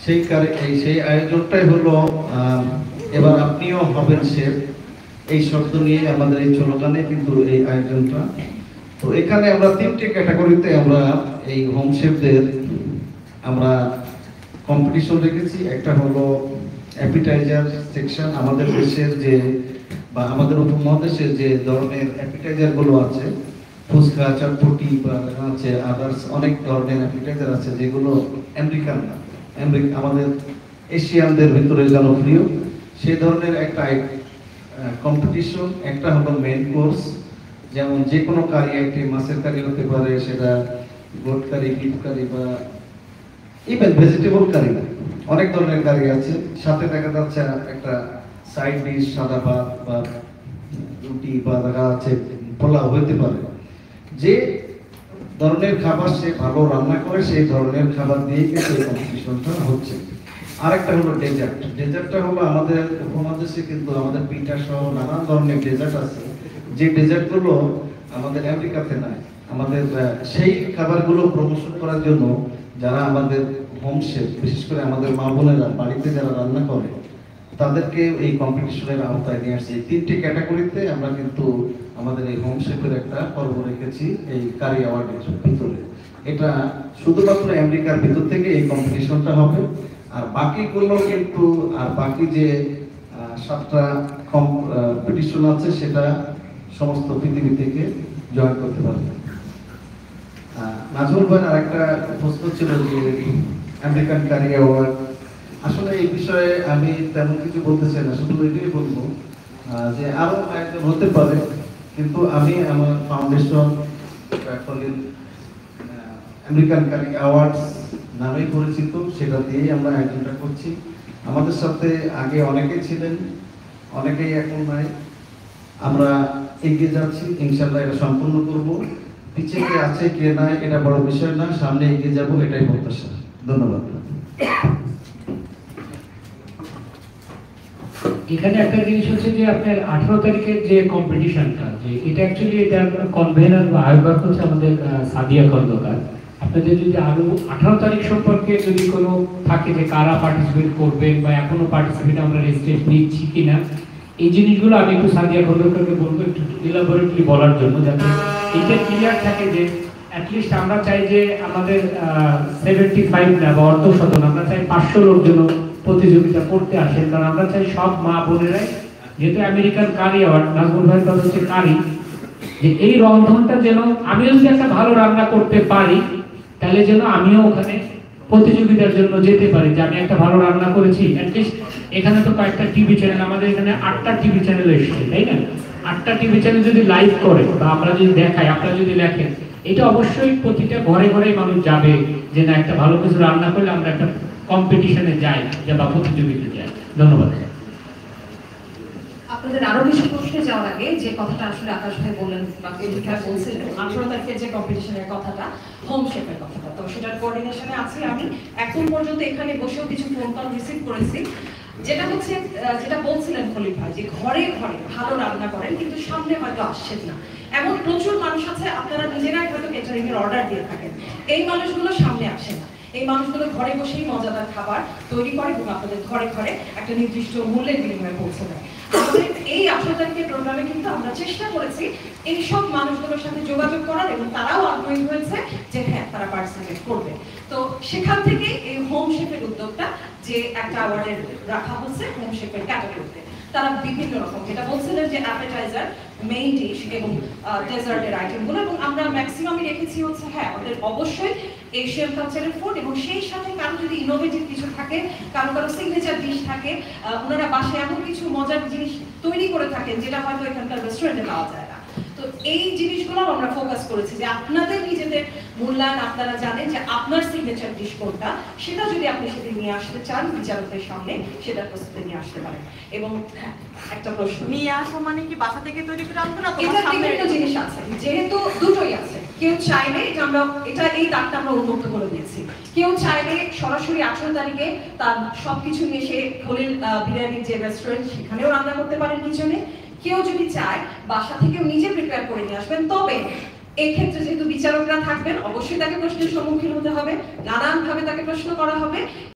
সেই আয়োজনটাই হলো এবার আপনিও হবেন শেফ, এই শব্দ নিয়ে আমাদের এই স্লোগানে কিন্তু এই আয়োজনটা। তো এখানে আমরা তিনটি ক্যাটাগরিতে আমরা এই হোম শেফদের আমরা কম্পিটিশন রেখেছি। একটা হলো অ্যাপিটাইজার সেকশন, আমাদের দেশের যে বা আমাদের উপমহাদেশের যে ধরনের অ্যাপিটাইজার গুলো আছে, ফুচকা, চটপটি বা আছে আদার্স অনেক ধরনের অ্যাপিটাইজার আছে যেগুলো আমেরিকান না, আমাদের এশিয়ানদের ভিতরে জনপ্রিয়, সেই ধরনের একটা কম্পিটিশন। একটা হলো মেইন কোর্স, যেমন যে কোনো কারি আইটেম, মাছের কারি হতে পারে, সেটা গোট কারি, বিফ কারি বা ইভেন ভেজিটেবল কারি, অনেক ধরনের কারি আছে। সাথে দেখা যাচ্ছে একটা সাইড ডিশ, সাদা ভাত বা রুটি বা দেখা যাচ্ছে পোলাও হতে পারে। যে ধরনের খাবার সে ভালো রান্না করে সেই ধরনের খাবার দিয়ে কিন্তু এই কম্পিটিশনটা হচ্ছে। আরেকটা হলো ডেজার্ট। ডেজার্টটা হলো আমাদের উপমহাদেশে কিন্তু আমাদের পিঠা সহ নানান ধরনের ডেজার্ট আছে, যে ডেজার্টগুলো আমাদের আমেরিকাতে নাই। আমাদের সেই খাবারগুলো প্রমোশন করার জন্য যারা আমাদের হোম শেফ, বিশেষ করে আমাদের মা বোনেরা বাড়িতে যারা রান্না করে, তাদেরকে এই কম্পিটিশনের আওতায় নিয়ে আসছি। তিনটি ক্যাটাগরিতে আমরা কিন্তু আমাদের এই হোম শেফের একটা পর্ব রেখেছি এই কারি অ্যাওয়ার্ডের ভিতরে। এটা শুধুমাত্র আমেরিকার ভিতর থেকে এই কম্পিটিশনটা হবে, আর বাকিগুলো কিন্তু বাকি যে 7টা কম্পিটিশন আছে সেটা সমস্ত পৃথিবী থেকে জয়েন করতে পারবে। নাজমুল ভাই আরেকটা প্রশ্ন ছিল যে আমেরিকান কারি অ্যাওয়ার্ড, আসলে এই বিষয়ে আমি তেমন কিছু বলতে চাই না, শুধু এটাই বলবো যে আরো একজন হতে পারে, কিন্তু আমি আমার ফাউন্ডেশন আমেরিকান কারি অ্যাওয়ার্ডস নামেই পরিচিত, সেটা দিয়েই আমরা আয়োজনটা করছি। আমাদের সাথে আগে অনেকেই ছিলেন, অনেকেই এখন নাই। আমরা এগিয়ে যাচ্ছি, ইনশাল্লাহ এটা সম্পূর্ণ করব। পিছিয়ে কে আছে কে নাই এটা বড় বিষয় না, সামনে এগিয়ে যাব, এটাই প্রত্যাশা। ধন্যবাদ। এখানে একটা জিনিস হচ্ছে যে আপনার 18 তারিখের যে কম্পিটিশনটা, যে এটা অ্যাকচুয়ালি এটা কনভেনার বা আয়োজক হচ্ছে আমাদের সাদিয়া খন্দকার। আপনাদের যদি আরো 18 তারিখ সম্পর্কে যদি কোনো থাকে যে কারা পার্টিসিপেট করবেন বা এখনো পার্টিসিপেট আমরা রেজিস্ট্রেশন নিচ্ছি কিনা, এই জিনিসগুলো আমি একটু সাদিয়া খন্দকারকে বলবো একটু ইলাবোরেটলি বলার জন্য, যাতে এটা ক্লিয়ার থাকে যে অ্যাটলিস্ট আমরা চাই যে আমাদের 75 না বা অর্ধশতন, আমরা চাই 500 লোক যেন প্রতিযোগিতা করতে আসেন। কারণ আমরা চাই সব মা বোনেরাই, যেহেতু আমেরিকান কারি অ্যাওয়ার্ড, নাজমুল ভাইয়ের কথা হচ্ছে কারি, যে এই রন্ধনটা যেন আমিও যদি একটা ভালো রান্না করতে পারি তাহলে যেন আমিও ওখানে প্রতিযোগিতার জন্য যেতে পারি, যে আমি একটা ভালো রান্না করেছি। অ্যাটলিস্ট এখানে তো কয়েকটা টিভি চ্যানেল, আমাদের এখানে 8টা টিভি চ্যানেল এসছে, তাই না? 8টা টিভি চ্যানেল যদি লাইভ করে বা আমরা যদি দেখাই, আপনারা যদি লেখেন, এটা অবশ্যই প্রতিটা ঘরে ঘরে মানুষ যাবে যে না, একটা ভালো কিছু রান্না করলে আমরা একটা কম্পিটিশনে যাই বা প্রতিযোগিতায় যাই। ধন্যবাদ। আপনাদের আরো বেশি প্রশ্নে যাওয়ার আগে যে কথাটা আসলে আকাশ ভাই বললেন বা বলছিলেন 18 তারিখের যে কম্পিটিশনের কথাটা, হোম শেফের কথাটা, তো সেটার কোঅর্ডিনেশনে আছি আমি। এখন পর্যন্ত এখানে বসেও কিছু ফোন কল রিসিভ করেছি, যেটা হচ্ছে যেটা বলছিলেন খলিল ভাই, যে ঘরে ঘরে ভালো রান্না করেন কিন্তু সামনে হয়তো আসছেন না। এমন প্রচুর মানুষ আছে, আপনারা নিজেরাই হয়তো ক্যাটারিং এর অর্ডার দিয়ে থাকেন, এই মানুষগুলো সামনে আসে না। এই মানুষগুলো ঘরে বসেই মজাদার খাবার তৈরি করে এবং আপনাদের ঘরে ঘরে একটা নির্দিষ্ট মূল্যের বিনিময়ে পৌঁছে দেয়। আমাদের এই 18 তারিখের প্রোগ্রামে কিন্তু আমরা চেষ্টা করেছি এই সব মানুষগুলোর সাথে যোগাযোগ করার, এবং তারাও আগ্রহী হয়েছে যে হ্যাঁ তারা পার্টিসিপেট করবে। তো সেখান থেকে এই হোম শেফের উদ্যোগটা, যে একটা অ্যাওয়ার্ডের রাখা হচ্ছে হোম শেফের ক্যাটাগরিতে। তারা বিভিন্ন রকম, যেটা বলছিলেন যে অ্যাপেটাইজার, মেইন ডিশ এবং ডেজার্টের আইটেমগুলো, এবং আমরা ম্যাক্সিমামই রেখেছি হচ্ছে হ্যাঁ আমাদের অবশ্যই এশিয়ান কালচারের ফুড, এবং সেই সাথে কারো যদি ইনোভেটিভ কিছু থাকে, কারো কারো সিগনেচার ডিশ থাকে, ওনারা বাসায় এমন কিছু মজার জিনিস তৈরি করে থাকেন যেটা হয়তো এখানকার রেস্টুরেন্টে পাওয়া যায় না। তো এই জিনিসগুলো আমরা ফোকাস করেছি যে আপনাদের নিজেদের মূল্যায়ন, আপনারা জানেন যে আপনার সিগনেচার ডিশ কোনটা, সেটা যদি আপনি সেটা নিয়ে আসতে চান বিচারকের সামনে, সেটা প্রস্তুতি নিয়ে আসতে পারেন। এবং একটা প্রশ্ন, নিয়ে আসা মানে কি বাসা থেকে তৈরি করে আনতে না? এটা বিভিন্ন জিনিস আছে, যেহেতু দুটোই আছে। কেউ চাইলে এটা আমরা এই দাগটা আমরা উন্মুক্ত করে দিয়েছি, কেউ চাইলে সরাসরি 18 তারিখে তার সবকিছু নিয়ে সে খলিল বিরিয়ানির যে রেস্টুরেন্ট সেখানেও রান্না করতে পারেন কিচেনে। কেউ যদি চায় বাসা থেকেও নিজে প্রিপেয়ার করে নিয়ে আসবেন। তবে এই ক্ষেত্রে যেহেতু বিচারকরা থাকবেন, অবশ্যই তাকে প্রশ্নের সম্মুখীন হতে হবে, নানানভাবে তাকে প্রশ্ন করা হবে।